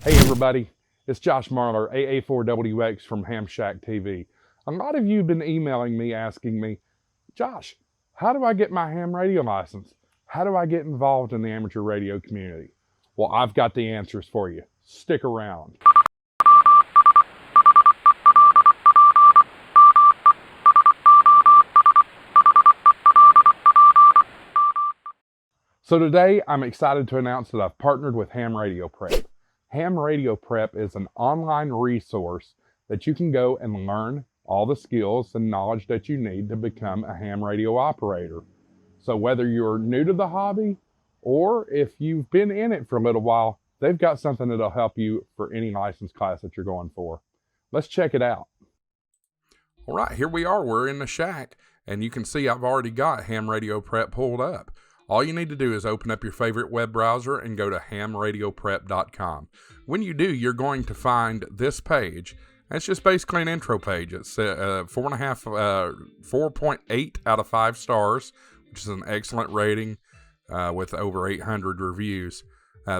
Hey everybody, it's Josh Marler, AA4WX from Ham Shack TV. A lot of you have been emailing me asking me, Josh, how do I get my ham radio license? How do I get involved in the amateur radio community? Well, I've got the answers for you. Stick around. So today I'm excited to announce that I've partnered with Ham Radio Prep. Ham Radio Prep is an online resource that you can go and learn all the skills and knowledge that you need to become a ham radio operator. So whether you're new to the hobby or if you've been in it for a little while, they've got something that'll help you for any license class that you're going for. Let's check it out. All right, here we are. We're in the shack, and you can see I've already got Ham Radio Prep pulled up. All you need to do is open up your favorite web browser and go to hamradioprep.com. When you do, you're going to find this page. It's just basically an intro page. It's 4.8 out of 5 stars, which is an excellent rating with over 800 reviews.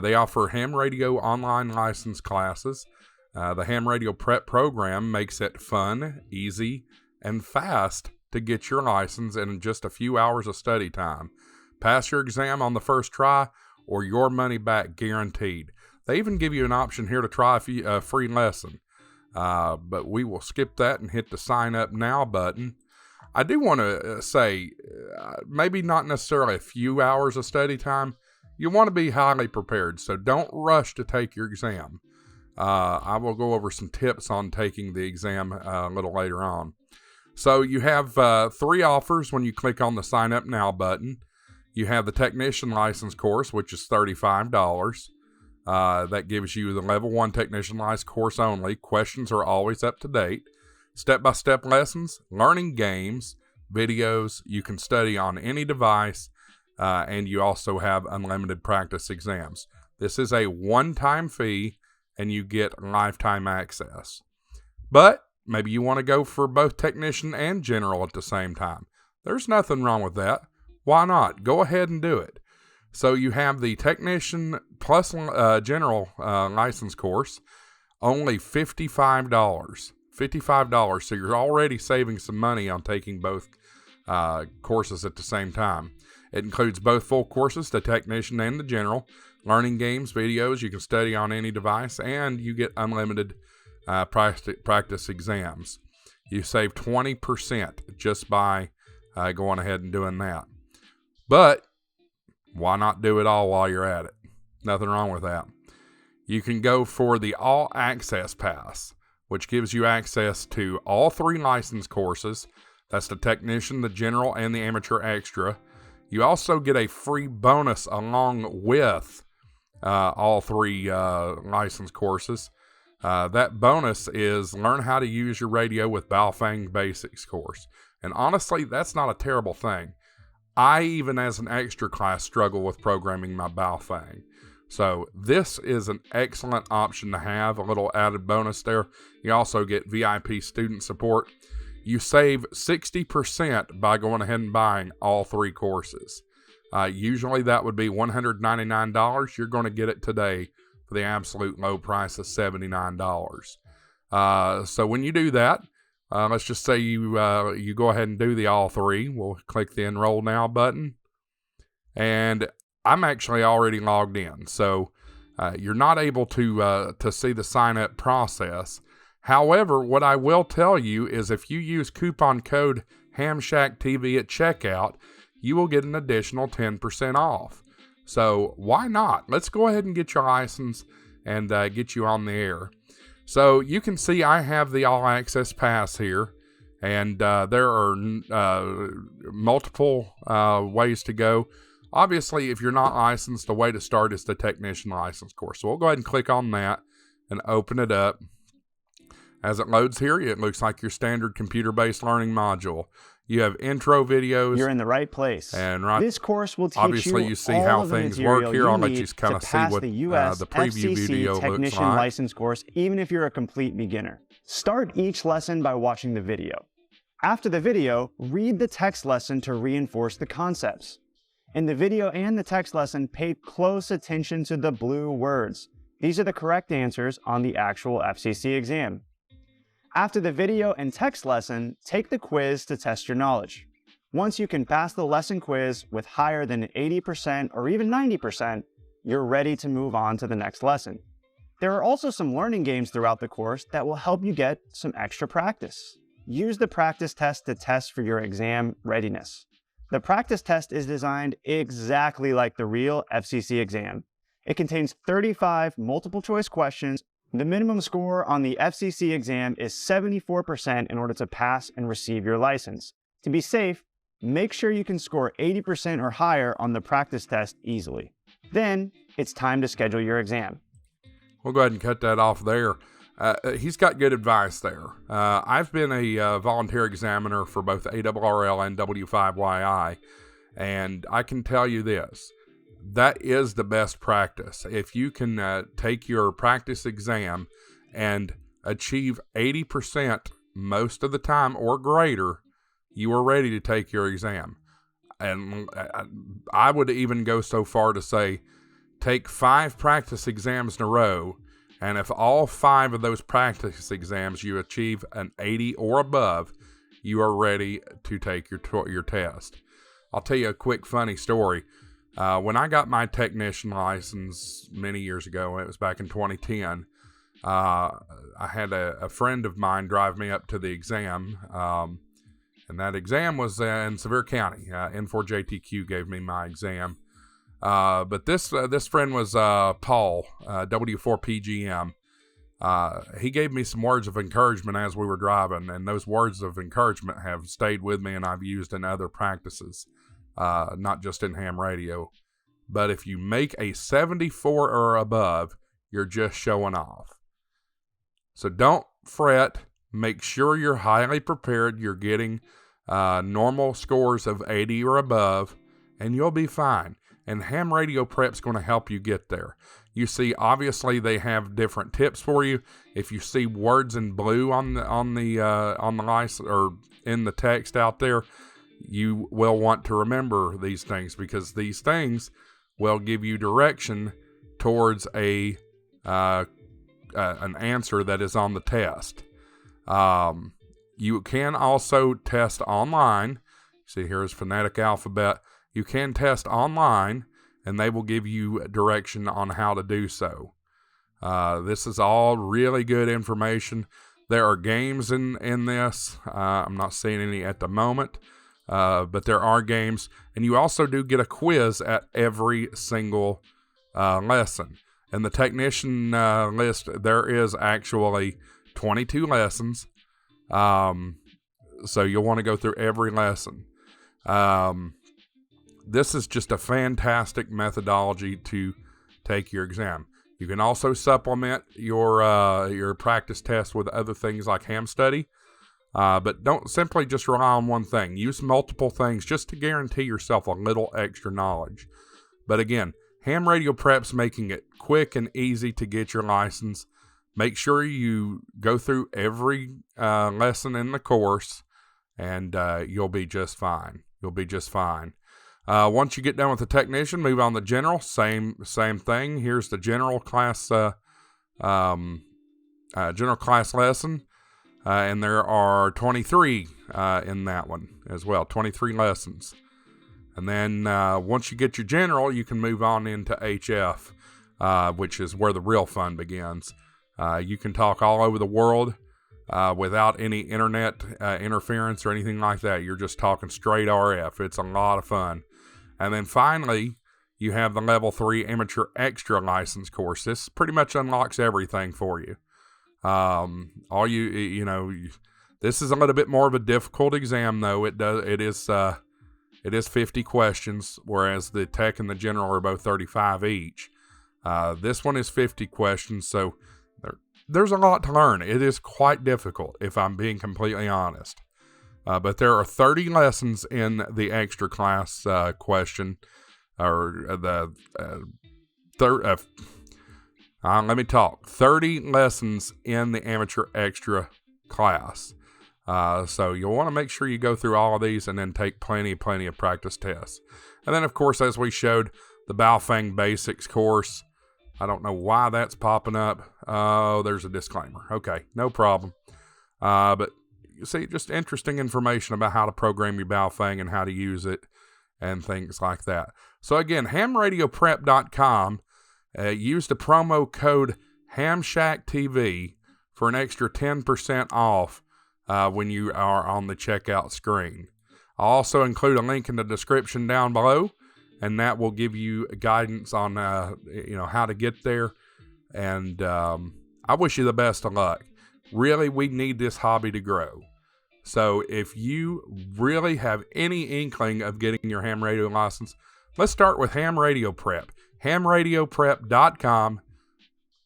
They offer ham radio online license classes. The Ham Radio Prep program makes it fun, easy, and fast to get your license in just a few hours of study time. Pass your exam on the first try or your money back guaranteed. They even give you an option here to try a free lesson. But we will skip that and hit the sign up now button. I do want to say, maybe not necessarily a few hours of study time. You want to be highly prepared, so don't rush to take your exam. I will go over some tips on taking the exam a little later on. So you have 3 offers when you click on the sign up now button. You have the technician license course, which is $35. That gives you the level 1 technician license course only. Questions are always up to date. Step-by-step lessons, learning games, videos. You can study on any device, and you also have unlimited practice exams. This is a one-time fee, and you get lifetime access. But maybe you want to go for both technician and general at the same time. There's nothing wrong with that. Why not? Go ahead and do it. So you have the technician plus general license course, only $55. $55. So you're already saving some money on taking both courses at the same time. It includes both full courses, the technician and the general, learning games, videos. You can study on any device, and you get unlimited practice exams. You save 20% just by going ahead and doing that. But why not do it all while you're at it? Nothing wrong with that. You can go for the All Access Pass, which gives you access to all 3 license courses. That's the technician, the general, and the amateur extra. You also get a free bonus along with all 3 license courses. That bonus is Learn How to Use Your Radio with Baofeng Basics course. And honestly, that's not a terrible thing. I, even as an extra class, struggle with programming my Baofeng. So this is an excellent option to have, a little added bonus there. You also get VIP student support. You save 60% by going ahead and buying all 3 courses. Usually that would be $199. You're going to get it today for the absolute low price of $79. So when you do that, let's just say you go ahead and do the all 3. We'll click the Enroll Now button. And I'm actually already logged in. So you're not able to see the sign-up process. However, what I will tell you is if you use coupon code HamShackTV at checkout, you will get an additional 10% off. So why not? Let's go ahead and get your license and get you on the air. So you can see I have the All Access Pass here, and there are multiple ways to go. Obviously, if you're not licensed, the way to start is the technician license course. So we'll go ahead and click on that and open it up. As it loads here, it looks like your standard computer-based learning module. You have intro videos. You're in the right place. And right, this course will teach obviously you see how things work here. I'll let you kind of see what the US the preview FCC video looks technician like. license course, even if you're a complete beginner. Start each lesson by watching the video. After the video, read the text lesson to reinforce the concepts. In the video and the text lesson, pay close attention to the blue words. These are the correct answers on the actual FCC exam. After the video and text lesson, take the quiz to test your knowledge. Once you can pass the lesson quiz with higher than 80% or even 90%, you're ready to move on to the next lesson. There are also some learning games throughout the course that will help you get some extra practice. Use the practice test to test for your exam readiness. The practice test is designed exactly like the real FCC exam. It contains 35 multiple choice questions. The minimum score on the FCC exam is 74% in order to pass and receive your license. To be safe, make sure you can score 80% or higher on the practice test easily. Then, it's time to schedule your exam. We'll go ahead and cut that off there. He's got good advice there. I've been a volunteer examiner for both ARRL and W5YI, and I can tell you this. That is the best practice. If you can take your practice exam and achieve 80% most of the time or greater, you are ready to take your exam. And I would even go so far to say, take 5 practice exams in a row, and if all 5 of those practice exams you achieve an 80 or above, you are ready to take your test. I'll tell you a quick funny story. When I got my technician license many years ago, it was back in 2010, I had a friend of mine drive me up to the exam, and that exam was in Sevier County. N4JTQ gave me my exam. But this friend was Paul, W4PGM. He gave me some words of encouragement as we were driving, and those words of encouragement have stayed with me and I've used in other practices. Not just in ham radio. But if you make a 74 or above, you're just showing off. So don't fret. Make sure you're highly prepared. You're getting normal scores of 80 or above, and you'll be fine. And Ham Radio Prep's going to help you get there. You see, obviously they have different tips for you. If you see words in blue on the license or in the text out there, you will want to remember these things, because these things will give you direction towards an answer that is on the test. You can also test online. See, here's Phonetic Alphabet. You can test online, and they will give you direction on how to do so. This is all really good information. There are games in this. I'm not seeing any at the moment. But there are games, and you also do get a quiz at every single lesson. In the technician list, there is actually 22 lessons, so you'll want to go through every lesson. This is just a fantastic methodology to take your exam. You can also supplement your practice test with other things like ham study. But don't simply just rely on one thing. Use multiple things just to guarantee yourself a little extra knowledge. But again, Ham Radio Prep's making it quick and easy to get your license. Make sure you go through every lesson in the course, and you'll be just fine. You'll be just fine. Once you get done with the technician, move on to general. Same thing. Here's the general class lesson. And there are 23 in that one as well, 23 lessons. And then once you get your general, you can move on into HF, which is where the real fun begins. You can talk all over the world without any internet interference or anything like that. You're just talking straight RF. It's a lot of fun. And then finally, you have the Level 3 Amateur Extra License course. This pretty much unlocks everything for you. This is a little bit more of a difficult exam, though. It is 50 questions, whereas the tech and the general are both 35 each. This one is 50 questions, so there's a lot to learn. It is quite difficult, if I'm being completely honest. But there are 30 lessons in the extra class question, or the let me talk. 30 lessons in the amateur extra class. So you'll want to make sure you go through all of these and then take plenty of practice tests. And then, of course, as we showed, the Baofeng Basics course. I don't know why that's popping up. Oh, there's a disclaimer. Okay, no problem. But you see, just interesting information about how to program your Baofeng and how to use it and things like that. So again, hamradioprep.com. Use the promo code HamShackTV for an extra 10% off when you are on the checkout screen. I'll also include a link in the description down below, and that will give you guidance on how to get there. And I wish you the best of luck. Really, we need this hobby to grow. So if you really have any inkling of getting your ham radio license, let's start with Ham Radio Prep. hamradioprep.com.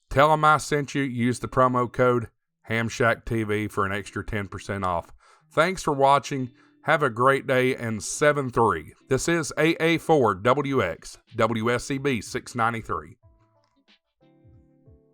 Tell them I sent you. Use the promo code HamShackTV for an extra 10% off. Thanks for watching. Have a great day, and 7-3. This is AA4WX, WSCB 693.